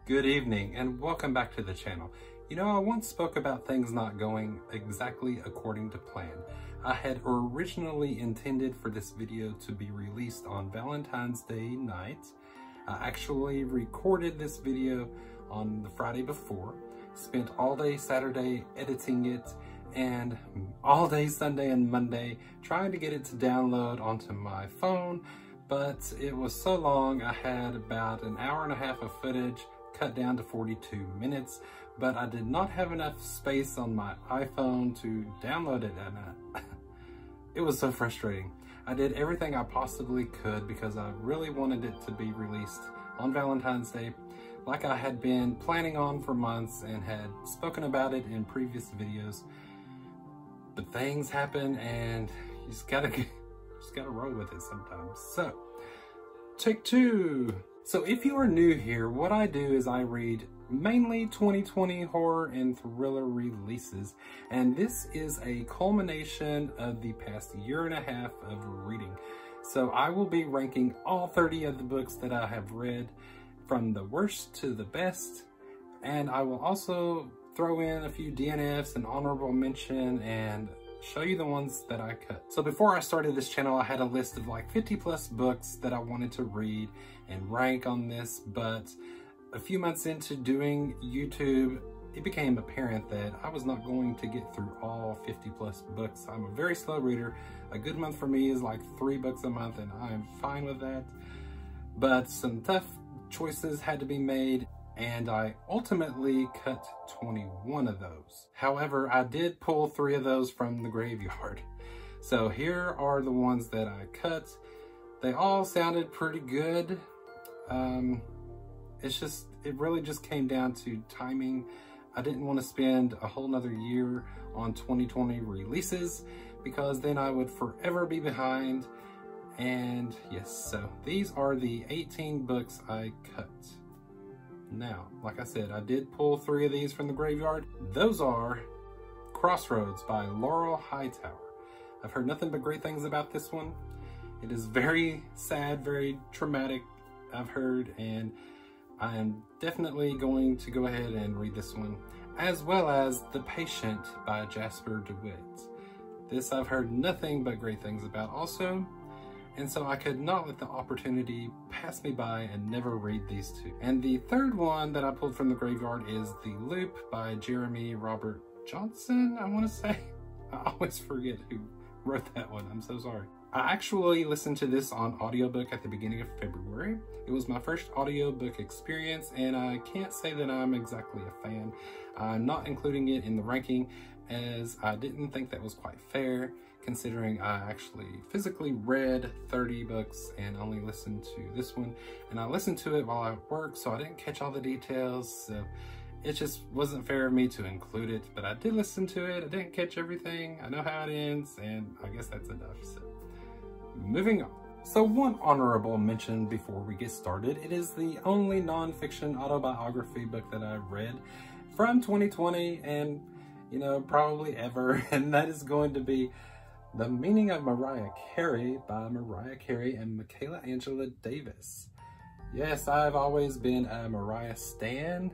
Good evening and welcome back to the channel. You know, I once spoke about things not going exactly according to plan. I had originally intended for this video to be released on Valentine's Day night. I actually recorded this video on the Friday before, spent all day Saturday editing it, and all day Sunday and Monday trying to get it to download onto my phone, but it was so long I had about an hour and a half of footage cut down to 42 minutes, but I did not have enough space on my iPhone to download it, and it was so frustrating. I did everything I possibly could because I really wanted it to be released on Valentine's Day, like I had been planning on for months and had spoken about it in previous videos. But things happen and you just gotta roll with it sometimes. So, take two. So if you are new here, what I do is I read mainly 2020 horror and thriller releases, and this is a culmination of the past year and a half of reading. So I will be ranking all 30 of the books that I have read from the worst to the best, and I will also throw in a few DNFs and honorable mention and show you the ones that I cut. So before I started this channel, I had a list of like 50 plus books that I wanted to read and rank on this, but a few months into doing YouTube, it became apparent that I was not going to get through all 50 plus books. I'm a very slow reader. A good month for me is like 3 books a month, and I'm fine with that. But some tough choices had to be made, and I ultimately cut 21 of those. However, I did pull 3 of those from the graveyard. So here are the ones that I cut. They all sounded pretty good. It really just came down to timing. I didn't want to spend a whole nother year on 2020 releases because then I would forever be behind. And yes, so these are the 18 books I cut. Now, like I said, I did pull 3 of these from the graveyard. Those are Crossroads by Laurel Hightower. I've heard nothing but great things about this one. It is very sad, very traumatic, I've heard, and I am definitely going to go ahead and read this one, as well as The Patient by Jasper DeWitt. This I've heard nothing but great things about also, and so I could not let the opportunity pass me by and never read these 2. And the third one that I pulled from the graveyard is The Loop by Jeremy Robert Johnson, I want to say. I always forget who wrote that one, I'm so sorry. I actually listened to this on audiobook at the beginning of February. It was my first audiobook experience, and I can't say that I'm exactly a fan. I'm not including it in the ranking as I didn't think that was quite fair, considering I actually physically read 30 books and only listened to this one. And I listened to it while I worked, so I didn't catch all the details. So it just wasn't fair of me to include it, but I did listen to it. I didn't catch everything. I know how it ends, and I guess that's enough. So moving on. So one honorable mention before we get started. It is the only non-fiction autobiography book that I read from 2020 and, you know, probably ever, and that is going to be The Meaning of Mariah Carey by Mariah Carey and Michaela Angela Davis. Yes, I've always been a Mariah stan,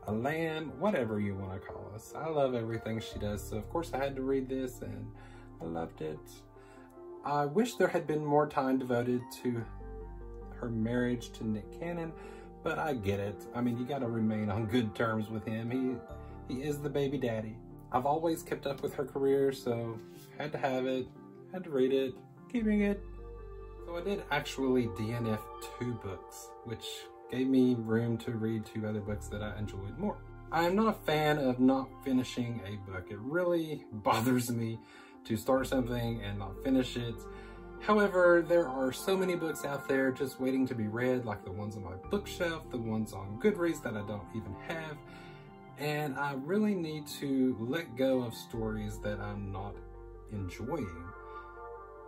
a lamb, whatever you want to call us. I love everything she does, so of course I had to read this and I loved it. I wish there had been more time devoted to her marriage to Nick Cannon, but I get it. I mean, you gotta remain on good terms with him. He is the baby daddy. I've always kept up with her career, so had to have it, had to read it, keeping it. So I did actually DNF 2 books, which gave me room to read 2 other books that I enjoyed more. I am not a fan of not finishing a book. It really bothers me to start something and not finish it. However, there are so many books out there just waiting to be read, like the ones on my bookshelf, the ones on Goodreads that I don't even have, and I really need to let go of stories that I'm not enjoying,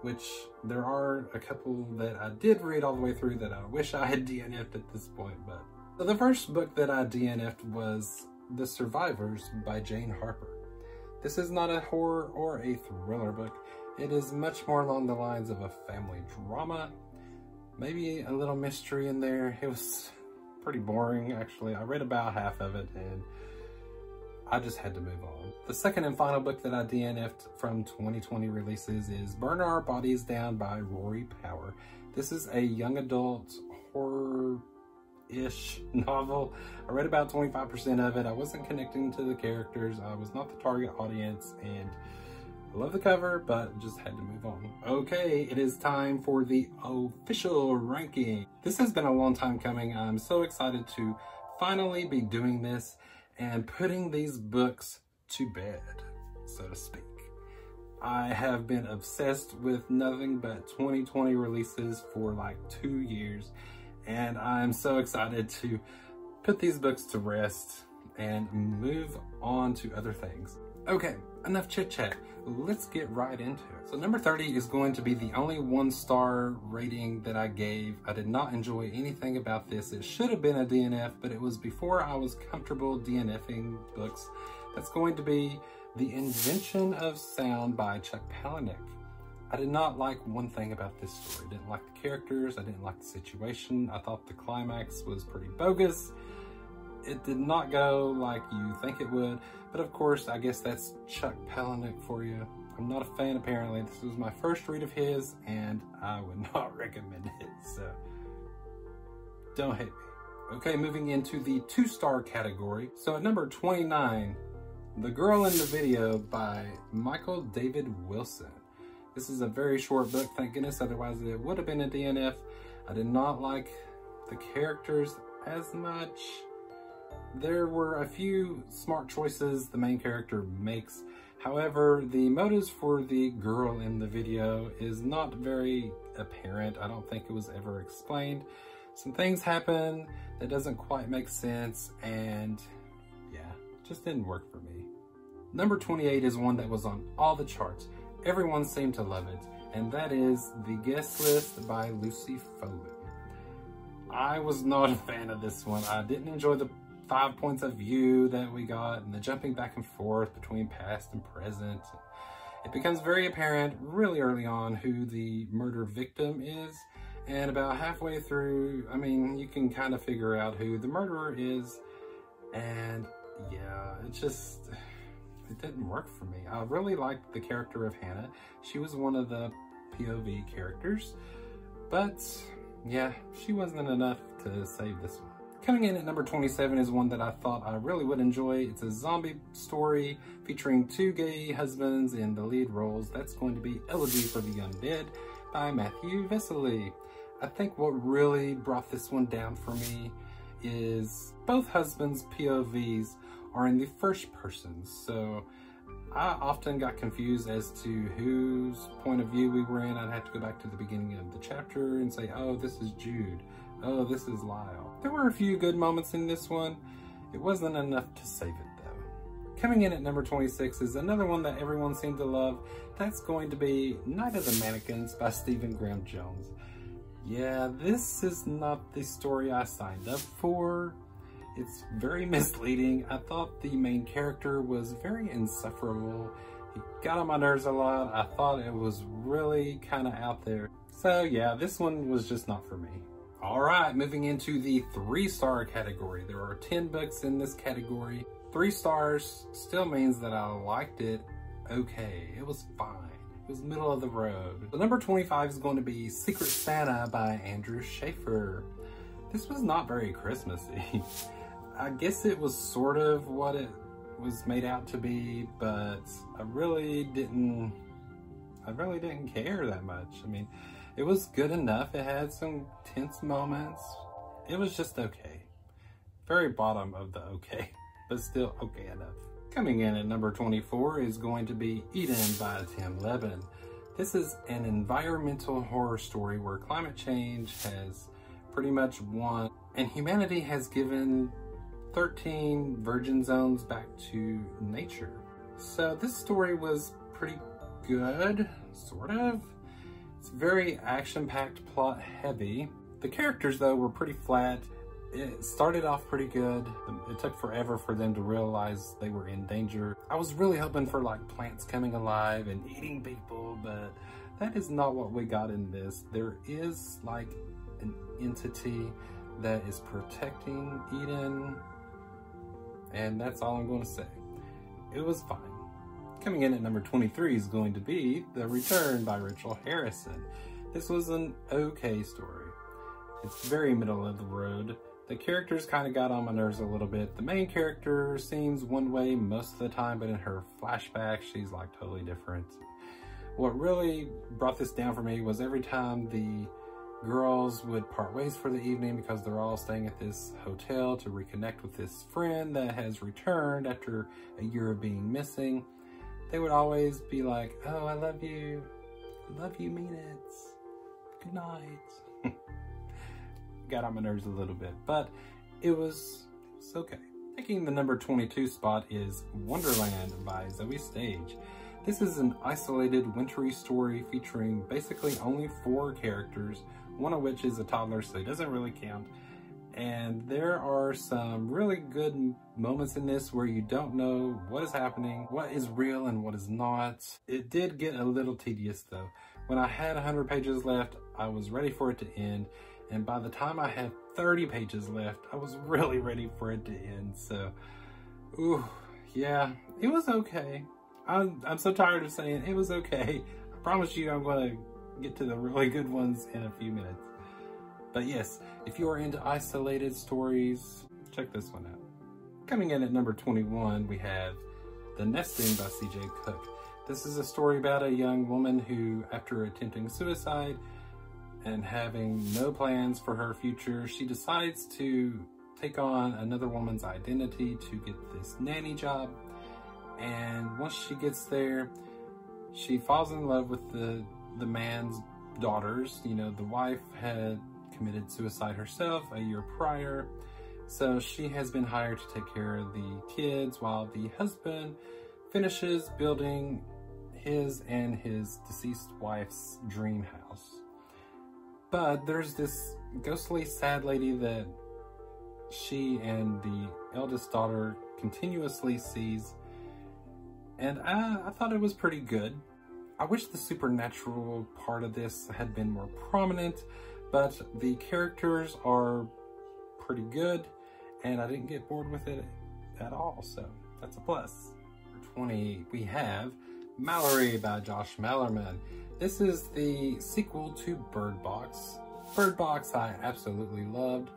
which there are a couple that I did read all the way through that I wish I had DNF'd at this point. But so the first book that I DNF'd was The Survivors by Jane Harper. This is not a horror or a thriller book. It is much more along the lines of a family drama, maybe a little mystery in there. It was pretty boring, actually. I read about half of it and I just had to move on. The second and final book that I DNF'd from 2020 releases is Burn Our Bodies Down by Rory Power. This is a young adult horror-ish novel. I read about 25% of it. I wasn't connecting to the characters. I was not the target audience, and I love the cover, but just had to move on. Okay, it is time for the official ranking. This has been a long time coming. I'm so excited to finally be doing this and putting these books to bed, so to speak. I have been obsessed with nothing but 2020 releases for like 2 years, and I'm so excited to put these books to rest and move on to other things. Okay, enough chit chat. Let's get right into it. So number 30 is going to be the only 1-star rating that I gave. I did not enjoy anything about this. It should have been a DNF, but it was before I was comfortable DNFing books. That's going to be The Invention of Sound by Chuck Palahniuk. I did not like one thing about this story. I didn't like the characters. I didn't like the situation. I thought the climax was pretty bogus. It did not go like you think it would, but of course, I guess that's Chuck Palahniuk for you. I'm not a fan, apparently. This was my first read of his, and I would not recommend it, so don't hate me. Okay, moving into the 2-star category. So at number 29, The Girl in the Video by Michael David Wilson. This is a very short book, thank goodness, otherwise it would have been a DNF. I did not like the characters as much. There were a few smart choices the main character makes. However, the motives for the girl in the video is not very apparent. I don't think it was ever explained. Some things happen that doesn't quite make sense, and yeah, just didn't work for me. Number 28 is one that was on all the charts. Everyone seemed to love it, and that is The Guest List by Lucy Foley. I was not a fan of this one. I didn't enjoy the 5 points of view that we got and the jumping back and forth between past and present. It becomes very apparent really early on who the murder victim is, and about halfway through, I mean, you can kind of figure out who the murderer is, and yeah, it didn't work for me. I really liked the character of Hannah. She was one of the POV characters, but yeah, she wasn't enough to save this one. Coming in at number 27 is one that I thought I really would enjoy. It's a zombie story featuring 2 gay husbands in the lead roles. That's going to be Elegy for the Undead by Matthew Vesely. I think what really brought this one down for me is both husbands' POVs are in the first person. So I often got confused as to whose point of view we were in. I'd have to go back to the beginning of the chapter and say, oh, this is Jude. Oh, this is Lyle. There were a few good moments in this one. It wasn't enough to save it though. Coming in at number 26 is another one that everyone seemed to love. That's going to be Night of the Mannequins by Stephen Graham Jones. Yeah, this is not the story I signed up for. It's very misleading. I thought the main character was very insufferable. He got on my nerves a lot. I thought it was really kind of out there. So yeah, this one was just not for me. All right, moving into the 3-star category. There are 10 books in this category. 3 stars still means that I liked it okay. It was fine. It was middle of the road. The number 25 is going to be Secret Santa by Andrew Schaefer. This was not very Christmassy. I guess it was sort of what it was made out to be, but I really didn't care that much. I mean, it was good enough. It had some tense moments. It was just okay. Very bottom of the okay, but still okay enough. Coming in at number 24 is going to be Eden by Tim Levin. This is an environmental horror story where climate change has pretty much won, and humanity has given 13 virgin zones back to nature. So this story was pretty good, sort of. It's very action-packed, plot-heavy. The characters, though, were pretty flat. It started off pretty good. It took forever for them to realize they were in danger. I was really hoping for like plants coming alive and eating people, but that is not what we got in this. There is like an entity that is protecting Eden, and that's all I'm going to say. It was fine. Coming in at number 23 is going to be The Return by Rachel Harrison. This was an okay story. It's very middle of the road. The characters kind of got on my nerves a little bit. The main character seems one way most of the time, but in her flashback, she's like totally different. What really brought this down for me was every time the girls would part ways for the evening because they're all staying at this hotel to reconnect with this friend that has returned after a year of being missing, they would always be like, "Oh, I love you. Love you, mean it. Good night." Got on my nerves a little bit, but it was okay. Taking the number 22 spot is Wonderland by Zoe Stage. This is an isolated wintry story featuring basically only 4 characters, one of which is a toddler, so it doesn't really count. And there are some really good moments in this where you don't know what is happening, what is real and what is not. It did get a little tedious though. When I had 100 pages left, I was ready for it to end. And by the time I had 30 pages left, I was really ready for it to end. So, ooh, yeah, it was okay. I'm so tired of saying it was okay. I promise you I'm going to get to the really good ones in a few minutes. But yes, if you are into isolated stories, check this one out. Coming in at number 21, we have The Nesting by C.J. Cook. This is a story about a young woman who, after attempting suicide and having no plans for her future, she decides to take on another woman's identity to get this nanny job. And once she gets there, she falls in love with the man's daughters. You know, the wife had committed suicide herself a year prior, so she has been hired to take care of the kids while the husband finishes building his and his deceased wife's dream house. But there's this ghostly sad lady that she and the eldest daughter continuously sees, and I thought it was pretty good. I wish the supernatural part of this had been more prominent, but the characters are pretty good, and I didn't get bored with it at all, so that's a plus. For 20, we have Mallory by Josh Malerman. This is the sequel to Bird Box. Bird Box I absolutely loved.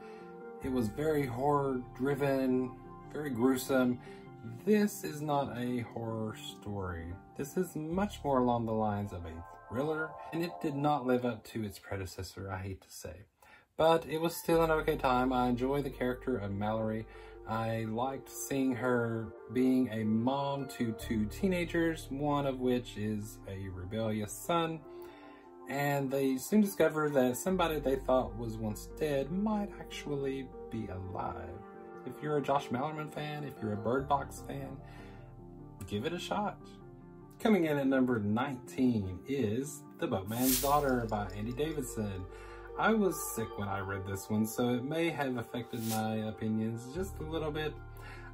It was very horror-driven, very gruesome. This is not a horror story. This is much more along the lines of a thriller, and it did not live up to its predecessor, I hate to say. But it was still an okay time. I enjoy the character of Mallory. I liked seeing her being a mom to 2 teenagers, one of which is a rebellious son. And they soon discover that somebody they thought was once dead might actually be alive. If you're a Josh Malerman fan, if you're a Bird Box fan, give it a shot. Coming in at number 19 is The Boatman's Daughter by Andy Davidson. I was sick when I read this one, so it may have affected my opinions just a little bit.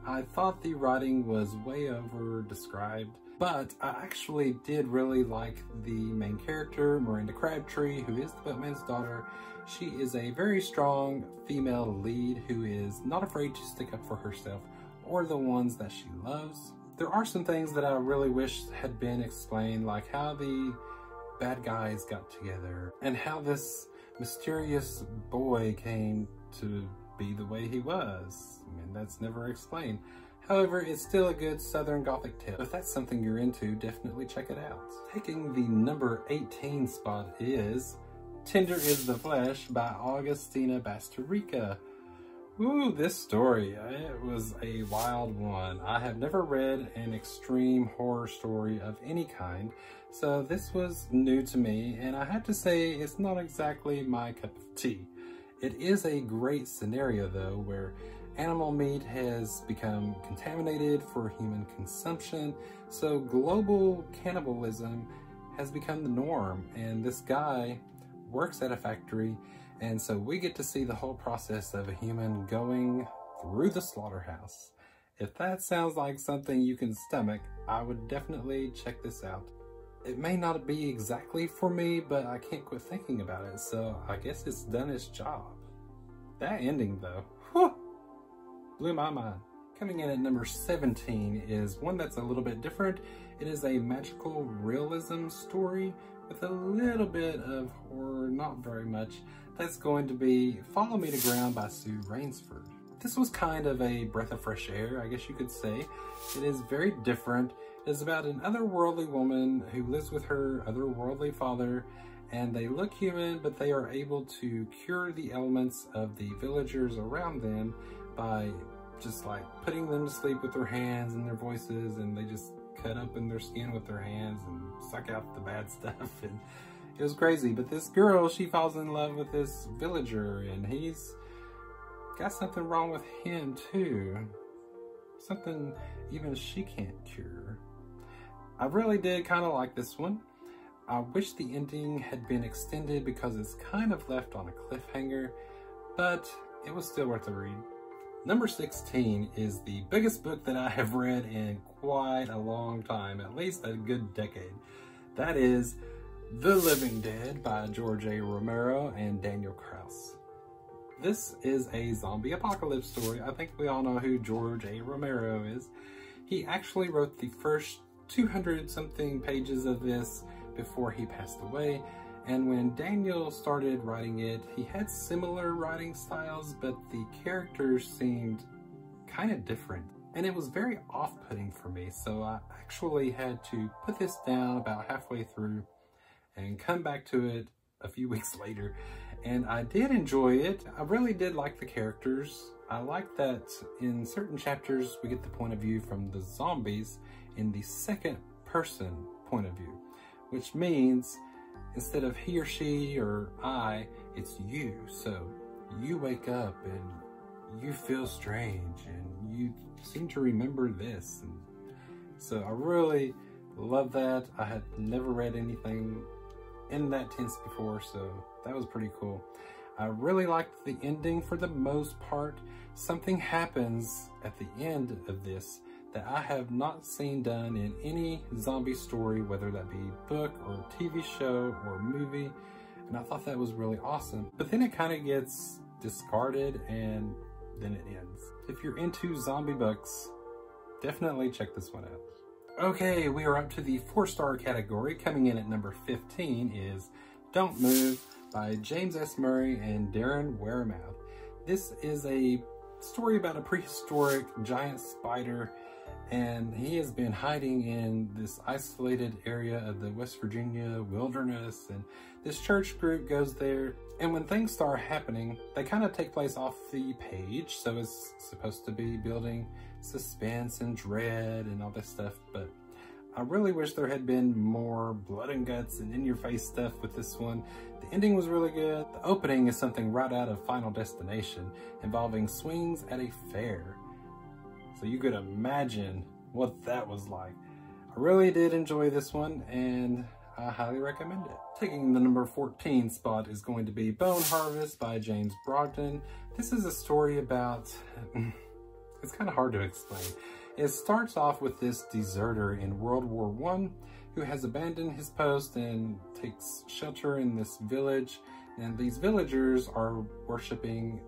I thought the writing was way over described, but I actually did really like the main character, Miranda Crabtree, who is the Boatman's daughter. She is a very strong female lead who is not afraid to stick up for herself or the ones that she loves. There are some things that I really wish had been explained, like how the bad guys got together and how this mysterious boy came to be the way he was. I mean, that's never explained. However, it's still a good Southern Gothic tale. If that's something you're into, definitely check it out. Taking the number 18 spot is Tender is the Flesh by Augustina Bastarrica. Ooh, this story, it was a wild one. I have never read an extreme horror story of any kind, so this was new to me, and I have to say it's not exactly my cup of tea. It is a great scenario though, where animal meat has become contaminated for human consumption, so global cannibalism has become the norm, and this guy works at a factory, and so we get to see the whole process of a human going through the slaughterhouse. If that sounds like something you can stomach, I would definitely check this out. It may not be exactly for me, but I can't quit thinking about it, so I guess it's done its job. That ending though, whew, blew my mind. Coming in at number 17 is one that's a little bit different. It is a magical realism story with a little bit of horror, not very much. That's going to be Follow Me to Ground by Sue Rainsford. This was kind of a breath of fresh air, I guess you could say. It is very different. It is about an otherworldly woman who lives with her otherworldly father, and they look human, but they are able to cure the elements of the villagers around them by just like putting them to sleep with their hands and their voices, and they just cut open their skin with their hands and suck out the bad stuff. And it was crazy. But this girl, she falls in love with this villager, and he's got something wrong with him too. Something even she can't cure. I really did kind of like this one. I wish the ending had been extended because it's kind of left on a cliffhanger, but it was still worth a read. Number 16 is the biggest book that I have read in quite a long time, at least a good decade. That is The Living Dead by George A. Romero and Daniel Kraus. This is a zombie apocalypse story. I think we all know who George A. Romero is. He actually wrote the first 200-something pages of this before he passed away. And when Daniel started writing it, he had similar writing styles, but the characters seemed kind of different. And it was very off-putting for me, so I actually had to put this down about halfway through and come back to it a few weeks later. And I did enjoy it. I really did like the characters. I like that in certain chapters we get the point of view from the zombies in the second person point of view, which means instead of he or she or I, it's you. So you wake up and you feel strange and you seem to remember this. And so I really love that. I had never read anything in that tense before, so that was pretty cool. I really liked the ending for the most part. Something happens at the end of this that I have not seen done in any zombie story, whether that be book or TV show or movie, and I thought that was really awesome. But then it kind of gets discarded and then it ends. If you're into zombie books, definitely check this one out. Okay, we are up to the 4-star category. Coming in at number 15 is Don't Move by James S. Murray and Darren Wearmouth. This is a story about a prehistoric giant spider, and he has been hiding in this isolated area of the West Virginia wilderness, and this church group goes there, and when things start happening, they kind of take place off the page, so it's supposed to be building suspense and dread and all this stuff, but I really wish there had been more blood and guts and in-your-face stuff with this one. The ending was really good. The opening is something right out of Final Destination, involving swings at a fair. So you could imagine what that was like. I really did enjoy this one, and I highly recommend it. Taking the number 14 spot is going to be Bone Harvest by James Brogdon. This is a story about, it's kind of hard to explain. It starts off with this deserter in World War I who has abandoned his post and takes shelter in this village, and these villagers are worshiping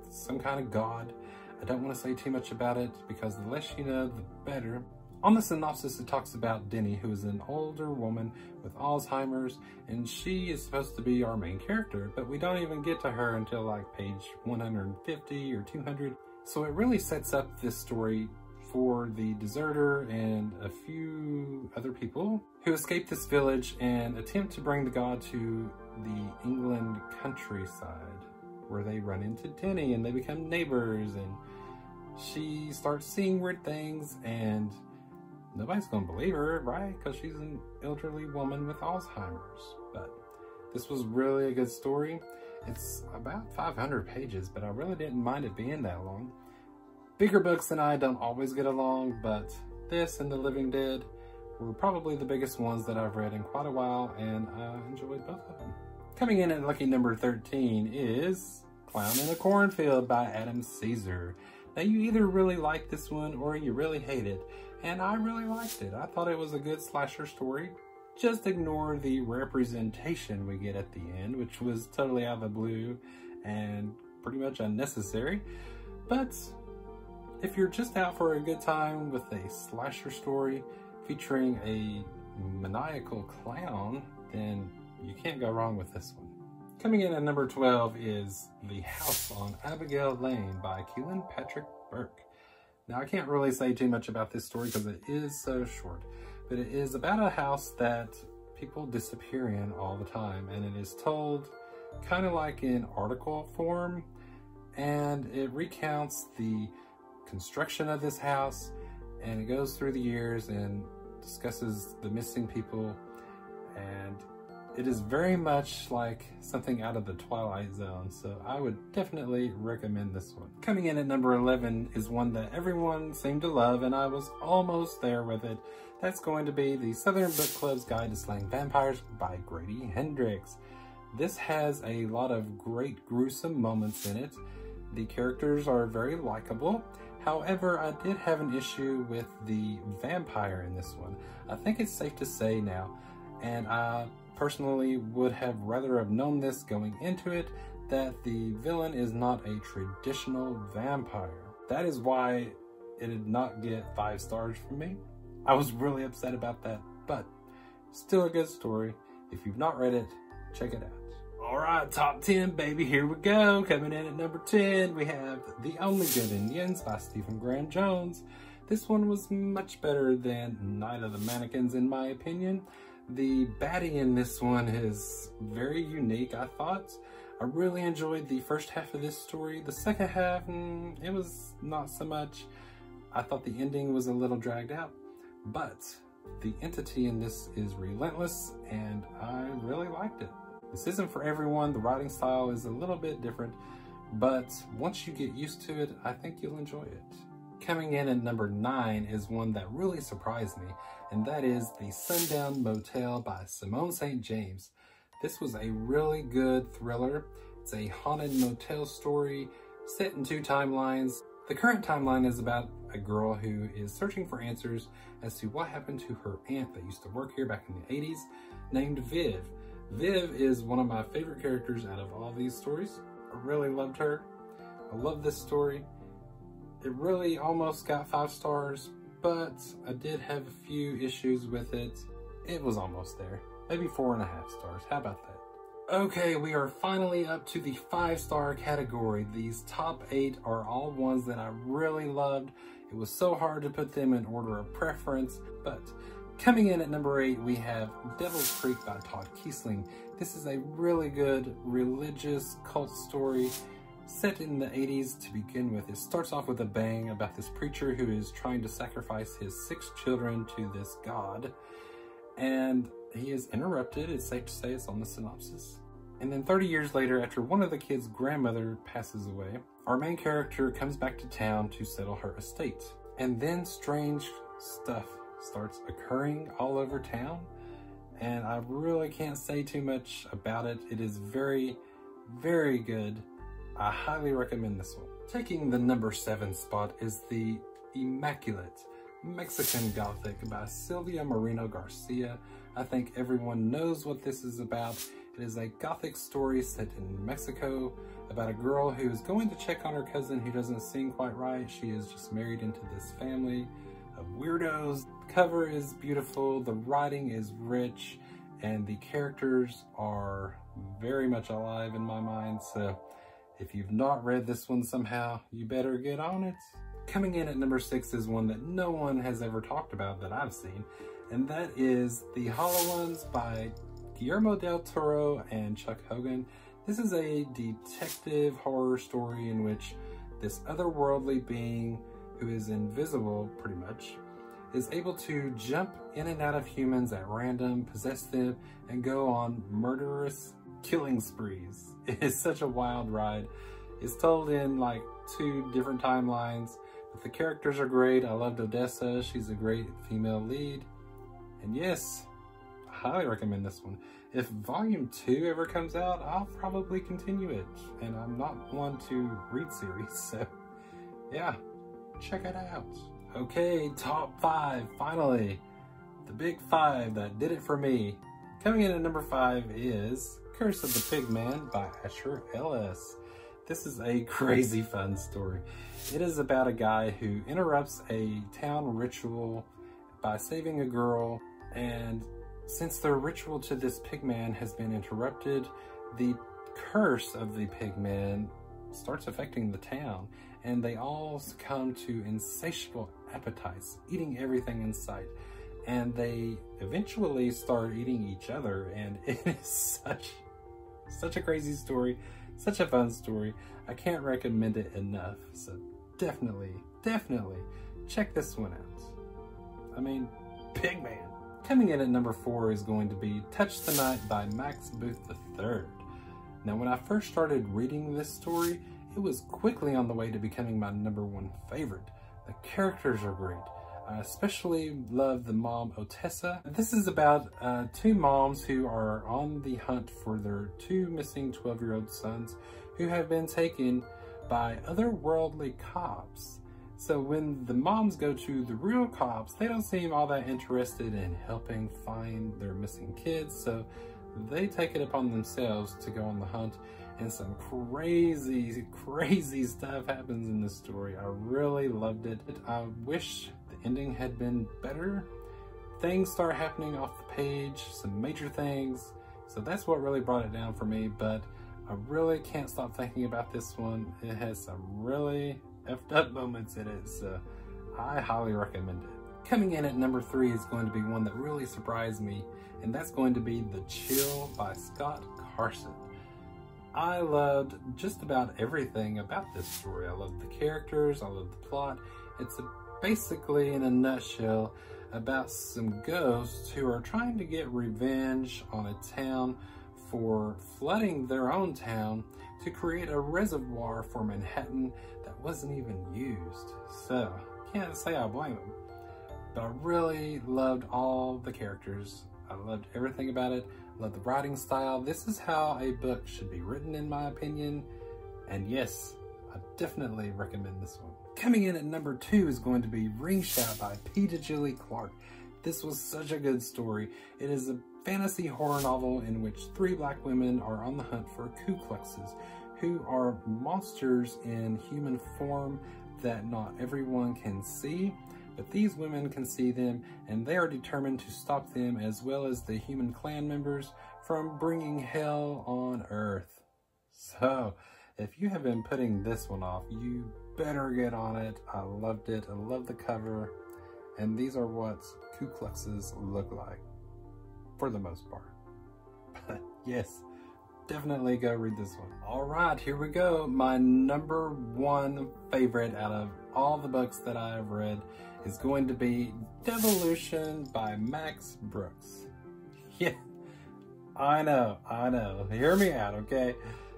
some kind of god. I don't want to say too much about it because the less you know, the better. On the synopsis, it talks about Denny, who is an older woman with Alzheimer's, and she is supposed to be our main character, but we don't even get to her until like page 150 or 200. So it really sets up this story for the deserter and a few other people who escape this village and attempt to bring the god to the England countryside, where they run into Denny and they become neighbors, and she starts seeing weird things, and nobody's gonna believe her, right? Because she's an elderly woman with Alzheimer's. But this was really a good story. It's about 500 pages, but I really didn't mind it being that long. Bigger books than I don't always get along, but this and The Living Dead were probably the biggest ones that I've read in quite a while, and I enjoyed both of them. Coming in at lucky number 13 is Clown in a Cornfield by Adam Caesar. Now, you either really like this one or you really hate it, and I really liked it. I thought it was a good slasher story. Just ignore the representation we get at the end, which was totally out of the blue and pretty much unnecessary. But if you're just out for a good time with a slasher story featuring a maniacal clown, then you can't go wrong with this one. Coming in at number 12 is The House on Abigail Lane by Keelan Patrick Burke. Now, I can't really say too much about this story because it is so short, but it is about a house that people disappear in all the time, and it is told kind of like in article form, and it recounts the construction of this house, and it goes through the years and discusses the missing people, and it is very much like something out of the Twilight Zone, so I would definitely recommend this one. Coming in at number 11 is one that everyone seemed to love, and I was almost there with it. That's going to be the Southern Book Club's Guide to Slaying Vampires by Grady Hendrix. This has a lot of great gruesome moments in it. The characters are very likable. However, I did have an issue with the vampire in this one. I think it's safe to say now, and I personally would have rather have known this going into it, that the villain is not a traditional vampire. That is why it did not get 5 stars from me. I was really upset about that, but still a good story. If you've not read it, check it out. All right, top 10, baby, here we go. Coming in at number 10, we have The Only Good Indians by Stephen Graham Jones. This one was much better than Night of the Mannequins, in my opinion. The baddie in this one is very unique, I thought. I really enjoyed the first half of this story. The second half, it was not so much. I thought the ending was a little dragged out, but the entity in this is relentless, and I really liked it. This isn't for everyone. The writing style is a little bit different, but once you get used to it, I think you'll enjoy it. Coming in at number 9 is one that really surprised me, and that is The Sundown Motel by Simone St. James. This was a really good thriller. It's a haunted motel story set in 2 timelines. The current timeline is about a girl who is searching for answers as to what happened to her aunt that used to work here back in the 80s, named Viv. Viv is one of my favorite characters out of all these stories. I really loved her. I love this story. It really almost got 5 stars, but I did have a few issues with it. It was almost there. Maybe 4.5 stars. How about that? Okay, we are finally up to the 5-star category. These top 8 are all ones that I really loved. It was so hard to put them in order of preference, but coming in at number 8, we have Devil's Creek by Todd Keisling. This is a really good religious cult story set in the 80s to begin with. It starts off with a bang about this preacher who is trying to sacrifice his 6 children to this god, and he is interrupted. It's safe to say, it's on the synopsis. And then 30 years later, after one of the kids' grandmother passes away, our main character comes back to town to settle her estate. And then strange stuff starts occurring all over town, and I really can't say too much about it. It is very, very good. I highly recommend this one. Taking the number 7 spot is The Immaculate Mexican Gothic by Silvia Moreno Garcia. I think everyone knows what this is about. It is a Gothic story set in Mexico about a girl who is going to check on her cousin who doesn't seem quite right. She is just married into this family of weirdos. The cover is beautiful, the writing is rich, and the characters are very much alive in my mind. So if you've not read this one somehow, you better get on it. Coming in at number 6 is one that no one has ever talked about that I've seen, and that is The Hollow Ones by Guillermo del Toro and Chuck Hogan. This is a detective horror story in which this otherworldly being who is invisible, pretty much, is able to jump in and out of humans at random, possess them, and go on murderous killing sprees. It is such a wild ride. It's told in like 2 different timelines, but the characters are great. I loved Odessa. She's a great female lead. And yes, I highly recommend this one. If volume 2 ever comes out, I'll probably continue it. And I'm not one to read series, so yeah, check it out. Okay, top 5, finally. The big 5 that did it for me. Coming in at number 5 is Curse of the Pig Man by Asher Ellis. This is a crazy fun story. It is about a guy who interrupts a town ritual by saving a girl, and since the ritual to this pigman has been interrupted, the curse of the pigman starts affecting the town, and they all succumb to insatiable appetites, eating everything in sight. And they eventually start eating each other, and it is such a crazy story, such a fun story. I can't recommend it enough. So definitely check this one out. I mean, Pigman. Coming in at number 4 is going to be Touch the Night by Max Booth III. Now, when I first started reading this story, it was quickly on the way to becoming my #1 favorite. The characters are great. I especially love the mom, Otessa. This is about 2 moms who are on the hunt for their 2 missing 12-year-old sons who have been taken by otherworldly cops. So when the moms go to the real cops, they don't seem all that interested in helping find their missing kids, so they take it upon themselves to go on the hunt, and some crazy stuff happens in this story. I really loved it. I wish the ending had been better. Things start happening off the page, some major things, so that's what really brought it down for me, but I really can't stop thinking about this one. It has some really effed up moments in it, so I highly recommend it. Coming in at number 3 is going to be one that really surprised me, and that's going to be The Chill by Scott Carson. I loved just about everything about this story. I loved the characters, I loved the plot. It's basically, in a nutshell, about some ghosts who are trying to get revenge on a town for flooding their own town to create a reservoir for Manhattan that wasn't even used. So, can't say I blame them. But I really loved all the characters. I loved everything about it. I loved the writing style. This is how a book should be written, in my opinion. And yes, I definitely recommend this one. Coming in at number 2 is going to be Ring Shout by P. DeJulie Clark. This was such a good story. It is a fantasy horror novel in which 3 black women are on the hunt for Ku Kluxes, who are monsters in human form that not everyone can see, but these women can see them, and they are determined to stop them, as well as the human clan members, from bringing hell on Earth. So, if you have been putting this one off, you better get on it. I loved it. I love the cover, and these are what Ku Kluxes look like, for the most part. But yes, definitely go read this one. All right, here we go. My #1 favorite out of all the books that I have read is going to be Devolution by Max Brooks. Yeah, I know. Hear me out, okay?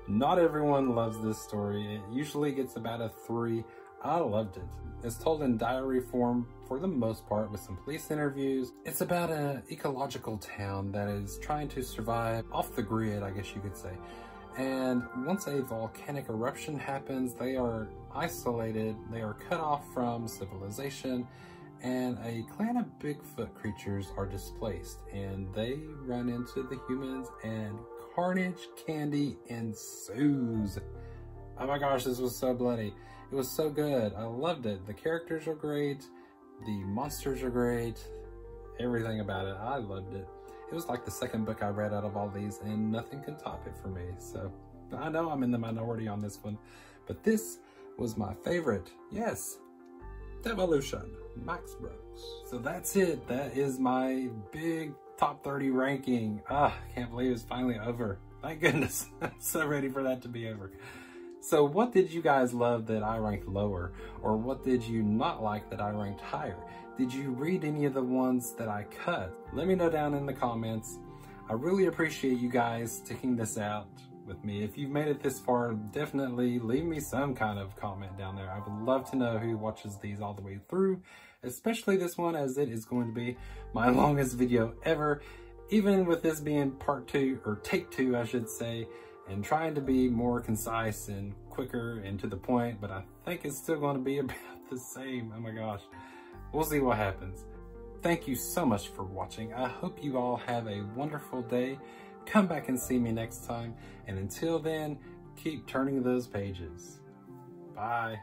Not everyone loves this story. It usually gets about a 3. I loved it. It's told in diary form for the most part, with some police interviews. It's about an ecological town that is trying to survive off the grid, I guess you could say. And once a volcanic eruption happens, they are isolated, they are cut off from civilization, and a clan of Bigfoot creatures are displaced, and they run into the humans, and carnage candy ensues. Oh my gosh, this was so bloody. It was so good. I loved it. The characters are great. The monsters are great. Everything about it. I loved it. It was like the 2nd book I read out of all these, and nothing can top it for me. So I know I'm in the minority on this one, but this was my favorite. Yes, Devolution, Max Brooks. So that's it. That is my big top 30 ranking. I can't believe it's finally over. Thank goodness. I'm so ready for that to be over. So what did you guys love that I ranked lower? Or what did you not like that I ranked higher? Did you read any of the ones that I cut? Let me know down in the comments. I really appreciate you guys sticking this out with me. If you've made it this far, definitely leave me some kind of comment down there. I would love to know who watches these all the way through, especially this one, as it is going to be my longest video ever. Even with this being part 2, or take 2, I should say, and trying to be more concise and quicker and to the point, but I think it's still going to be about the same. Oh my gosh. We'll see what happens. Thank you so much for watching. I hope you all have a wonderful day. Come back and see me next time. And until then, keep turning those pages. Bye.